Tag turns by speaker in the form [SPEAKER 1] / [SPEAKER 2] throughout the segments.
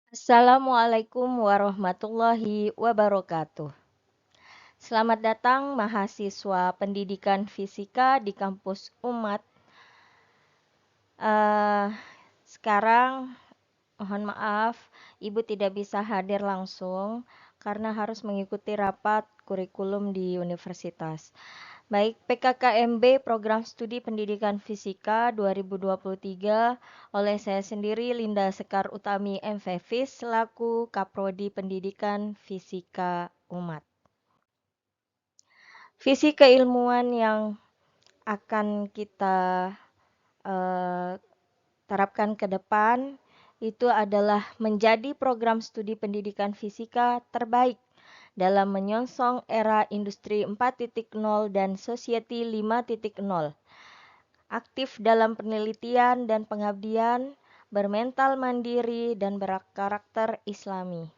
[SPEAKER 1] Assalamualaikum warahmatullahi wabarakatuh. Selamat datang mahasiswa pendidikan fisika di kampus Umat. Eh, Sekarang mohon maaf, Ibu tidak bisa hadir langsung karena harus mengikuti rapat kurikulum di universitas. Baik, PKKMB Program Studi Pendidikan Fisika 2023 oleh saya sendiri Linda Sekar Utami MFFIS selaku Kaprodi Pendidikan Fisika Umat. Visi keilmuan yang akan kita eh, terapkan ke depan itu adalah menjadi program studi pendidikan fisika terbaik dalam menyongsong era industri 4.0 dan society 5.0. Aktif dalam penelitian dan pengabdian, bermental mandiri dan berkarakter Islami.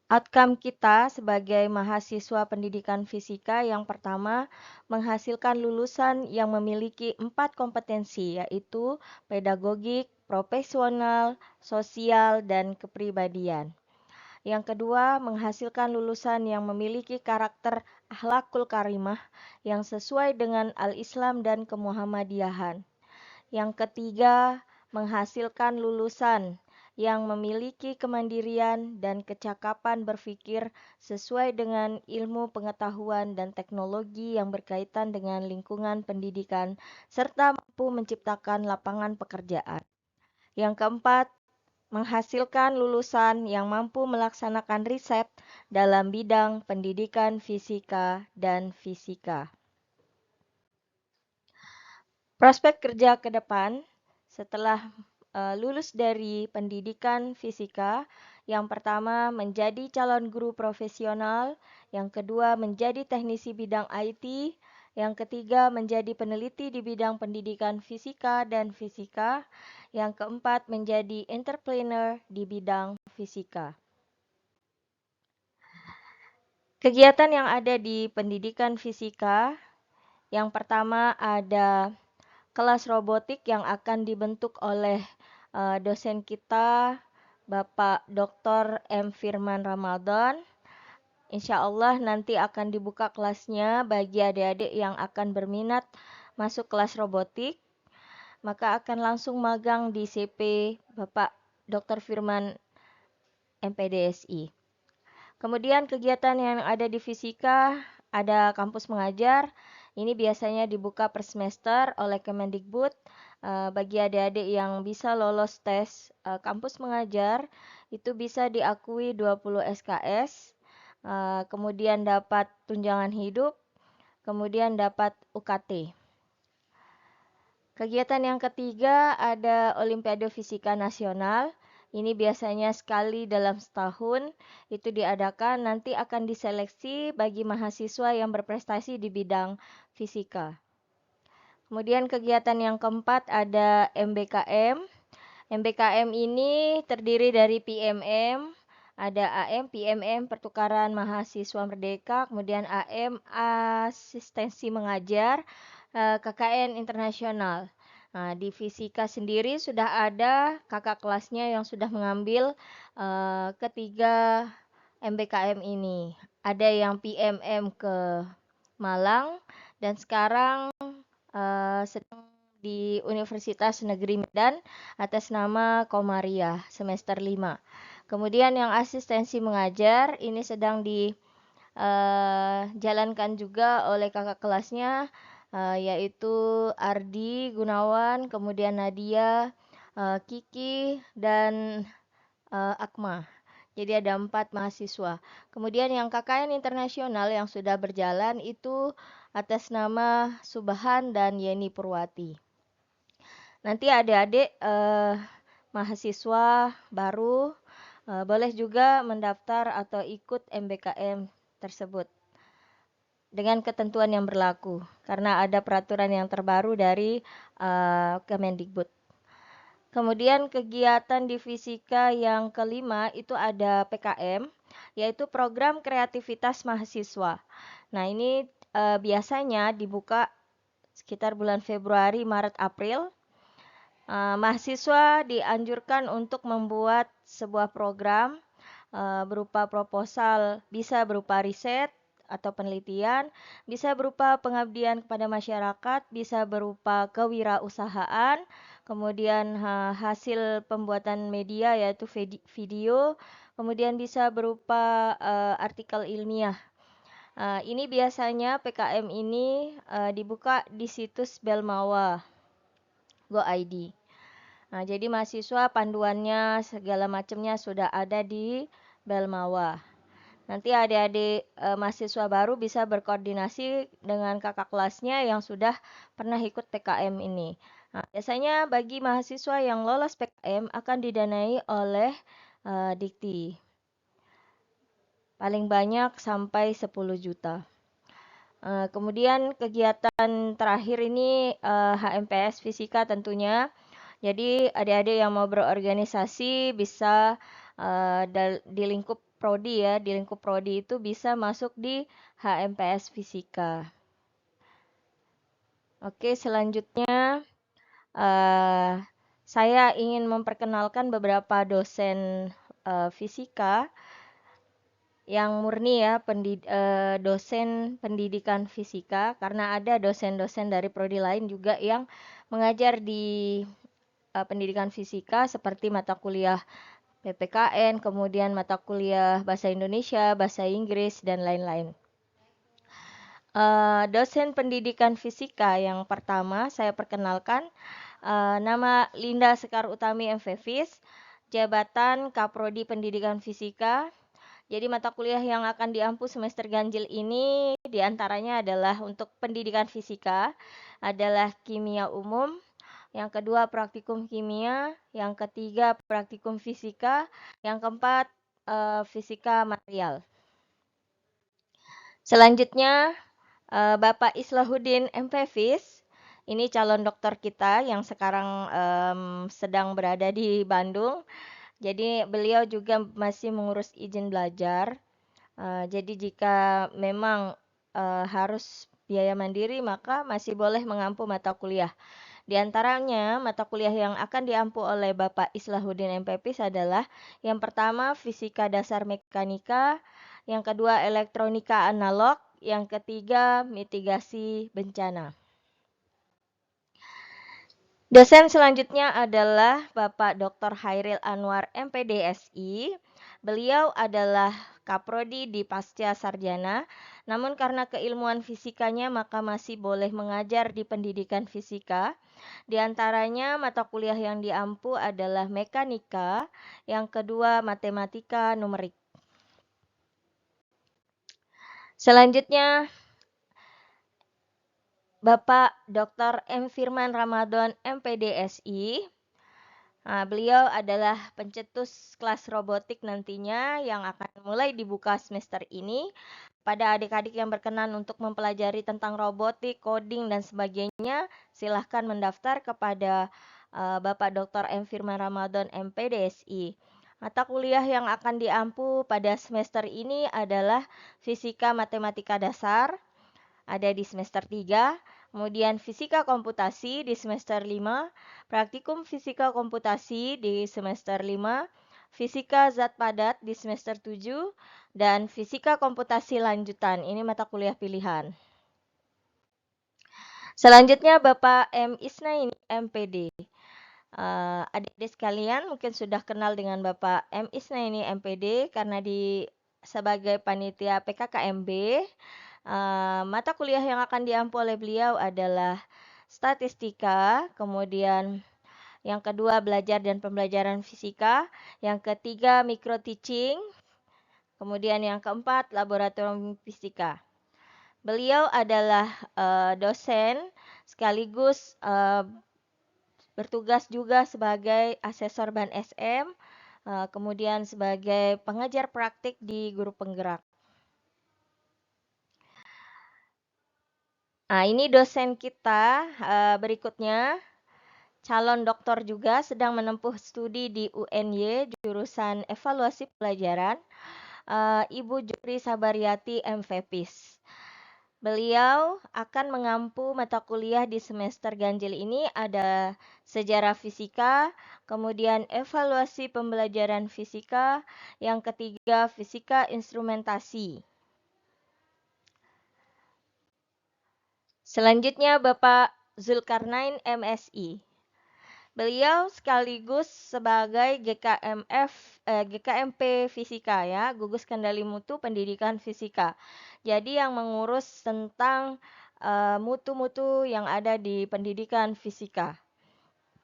[SPEAKER 1] Outcome kita sebagai mahasiswa pendidikan fisika yang pertama menghasilkan lulusan yang memiliki 4 kompetensi yaitu pedagogik, profesional, sosial, dan kepribadian. Yang kedua, menghasilkan lulusan yang memiliki karakter akhlakul karimah yang sesuai dengan al-Islam dan kemuhammadiyahan. Yang ketiga, menghasilkan lulusan yang memiliki kemandirian dan kecakapan berpikir sesuai dengan ilmu pengetahuan dan teknologi yang berkaitan dengan lingkungan pendidikan serta mampu menciptakan lapangan pekerjaan. Yang keempat, menghasilkan lulusan yang mampu melaksanakan riset dalam bidang pendidikan fisika dan fisika. Prospek kerja ke depan setelah lulus dari pendidikan fisika, yang pertama menjadi calon guru profesional, yang kedua menjadi teknisi bidang IT, yang ketiga menjadi peneliti di bidang pendidikan fisika dan fisika, yang keempat menjadi entrepreneur di bidang fisika. Kegiatan yang ada di pendidikan fisika, yang pertama ada kelas robotik yang akan dibentuk oleh dosen kita, Bapak Dr. M. Firman Ramadan. Insya Allah nanti akan dibuka kelasnya bagi adik-adik yang akan berminat masuk kelas robotik. Maka akan langsung magang di CP Bapak Dr. Firman MPDSI. Kemudian kegiatan yang ada di fisika, ada kampus mengajar. Ini biasanya dibuka per semester oleh Kemendikbud. Bagi adik-adik yang bisa lolos tes kampus mengajar, itu bisa diakui 20 SKS, kemudian dapat tunjangan hidup, kemudian dapat UKT. Kegiatan yang ketiga ada Olimpiade Fisika Nasional. Ini biasanya sekali dalam setahun itu diadakan, nanti akan diseleksi bagi mahasiswa yang berprestasi di bidang fisika. Kemudian kegiatan yang keempat ada MBKM. MBKM ini terdiri dari PMM, ada AM, PMM, pertukaran mahasiswa merdeka, kemudian AM, asistensi mengajar, KKN internasional. Nah, di fisika sendiri sudah ada kakak kelasnya yang sudah mengambil ketiga MBKM ini. Ada yang PMM ke Malang dan sekarang sedang di Universitas Negeri Medan atas nama Komariah semester 5. Kemudian yang asistensi mengajar ini sedang dijalankan juga oleh kakak kelasnya yaitu Ardi Gunawan, kemudian Nadia, Kiki, dan Akma. Jadi ada 4 mahasiswa. Kemudian yang KKN internasional yang sudah berjalan itu atas nama Subhan dan Yeni Purwati. Nanti adik-adik mahasiswa baru boleh juga mendaftar atau ikut MBKM tersebut dengan ketentuan yang berlaku karena ada peraturan yang terbaru dari Kemendikbud. Kemudian kegiatan di fisika yang kelima itu ada PKM, yaitu program kreativitas mahasiswa. Nah ini biasanya dibuka sekitar bulan Februari, Maret, April. Mahasiswa dianjurkan untuk membuat sebuah program berupa proposal, bisa berupa riset atau penelitian, bisa berupa pengabdian kepada masyarakat, bisa berupa kewirausahaan, kemudian hasil pembuatan media yaitu video, kemudian bisa berupa artikel ilmiah. Ini biasanya PKM ini dibuka di situs Belmawa.go.id. Nah, jadi mahasiswa panduannya segala macamnya sudah ada di Belmawa. Nanti adik-adik mahasiswa baru bisa berkoordinasi dengan kakak kelasnya yang sudah pernah ikut PKM ini. Nah, biasanya bagi mahasiswa yang lolos PKM akan didanai oleh Dikti. Paling banyak sampai 10 juta. Kemudian kegiatan terakhir ini HMPS Fisika tentunya. Jadi adik-adik yang mau berorganisasi bisa di lingkup prodi ya, di lingkup prodi itu bisa masuk di HMPS Fisika. Oke, selanjutnya saya ingin memperkenalkan beberapa dosen fisika yang murni ya, dosen pendidikan fisika, karena ada dosen-dosen dari prodi lain juga yang mengajar di pendidikan fisika seperti mata kuliah PPKN, kemudian mata kuliah bahasa Indonesia, bahasa Inggris, dan lain-lain. Dosen pendidikan fisika yang pertama saya perkenalkan, nama Linda Sekar Utami MFFIS, jabatan Kaprodi Pendidikan Fisika. Jadi mata kuliah yang akan diampu semester ganjil ini diantaranya adalah untuk pendidikan fisika, adalah kimia umum, yang kedua praktikum kimia, yang ketiga praktikum fisika, yang keempat fisika material. Selanjutnya Bapak Islahuddin MFFIS, ini calon dokter kita yang sekarang sedang berada di Bandung. Jadi beliau juga masih mengurus izin belajar. Jadi jika memang harus biaya mandiri maka masih boleh mengampu mata kuliah. Di antaranya mata kuliah yang akan diampu oleh Bapak Islahuddin MFFIS adalah yang pertama fisika dasar mekanika, yang kedua elektronika analog, yang ketiga mitigasi bencana. Dosen selanjutnya adalah Bapak Dr. Hairil Anwar MPDSI. Beliau adalah Kaprodi di Pasca Sarjana, namun karena keilmuan fisikanya maka masih boleh mengajar di pendidikan fisika. Di antaranya mata kuliah yang diampu adalah mekanika, yang kedua matematika numerik. Selanjutnya Bapak Dr. M. Firman Ramadan MPDSI. Beliau adalah pencetus kelas robotik nantinya yang akan mulai dibuka semester ini. Pada adik-adik yang berkenan untuk mempelajari tentang robotik, coding, dan sebagainya, silahkan mendaftar kepada Bapak Dr. M. Firman Ramadan MPDSI. Mata kuliah yang akan diampu pada semester ini adalah Fisika Matematika Dasar, ada di semester 3. Kemudian fisika komputasi di semester 5, praktikum fisika komputasi di semester 5, fisika zat padat di semester 7, dan fisika komputasi lanjutan. Ini mata kuliah pilihan. Selanjutnya Bapak M. Isnaini MPD. Adik-adik sekalian mungkin sudah kenal dengan Bapak M. Isnaini MPD karena sebagai panitia PKKMB. Mata kuliah yang akan diampu oleh beliau adalah statistika, kemudian yang kedua belajar dan pembelajaran fisika, yang ketiga micro teaching, kemudian yang keempat laboratorium fisika. Beliau adalah dosen sekaligus bertugas juga sebagai asesor BAN SM, kemudian sebagai pengajar praktik di guru penggerak. Nah, ini dosen kita berikutnya, calon doktor juga sedang menempuh studi di UNY, jurusan evaluasi pelajaran, Ibu Jupri Sabariati MFFIS. Beliau akan mengampu mata kuliah di semester ganjil ini ada sejarah fisika, kemudian evaluasi pembelajaran fisika, yang ketiga fisika instrumentasi. Selanjutnya Bapak Zulkarnain MSI. Beliau sekaligus sebagai GKMP Fisika ya, Gugus Kendali Mutu Pendidikan Fisika. Jadi yang mengurus tentang mutu-mutu yang ada di pendidikan fisika.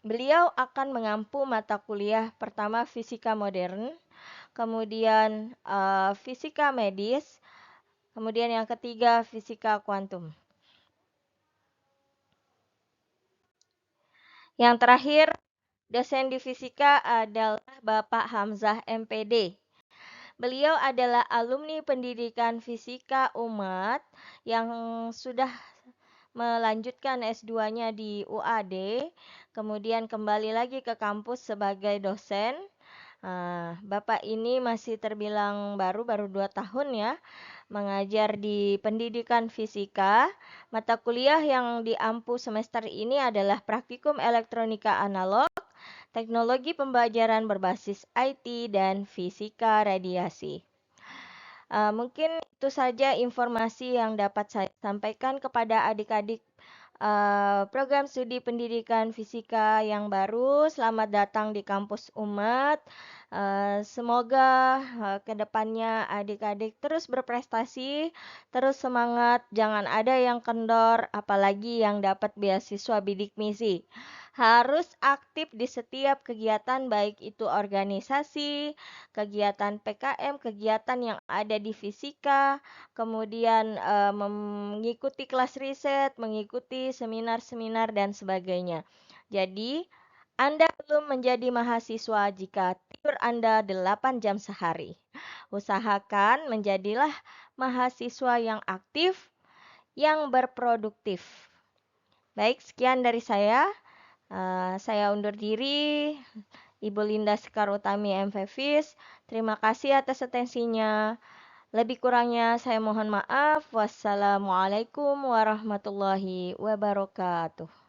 [SPEAKER 1] Beliau akan mengampu mata kuliah pertama fisika modern, kemudian fisika medis, kemudian yang ketiga fisika kuantum. Yang terakhir, dosen di fisika adalah Bapak Hamzah MPD. Beliau adalah alumni pendidikan fisika umat yang sudah melanjutkan S2-nya di UAD, kemudian kembali lagi ke kampus sebagai dosen. Bapak ini masih terbilang baru 2 tahun ya, mengajar di pendidikan fisika. Mata kuliah yang diampu semester ini adalah praktikum elektronika analog, teknologi pembelajaran berbasis IT, dan fisika radiasi. Mungkin itu saja informasi yang dapat saya sampaikan kepada adik-adik program studi pendidikan fisika yang baru. Selamat datang di kampus Umat. Semoga kedepannya adik-adik terus berprestasi, terus semangat, jangan ada yang kendor, apalagi yang dapat beasiswa bidik misi. Harus aktif di setiap kegiatan, baik itu organisasi, kegiatan PKM, kegiatan yang ada di fisika, kemudian mengikuti kelas riset, mengikuti seminar-seminar dan sebagainya. Jadi, Anda belum menjadi mahasiswa jika tidur Anda 8 jam sehari. Usahakan menjadilah mahasiswa yang aktif, yang berproduktif. Baik, sekian dari saya. Saya undur diri. Ibu Linda Sekar Utami MVFIS. Terima kasih atas atensinya. Lebih kurangnya saya mohon maaf. Wassalamualaikum warahmatullahi wabarakatuh.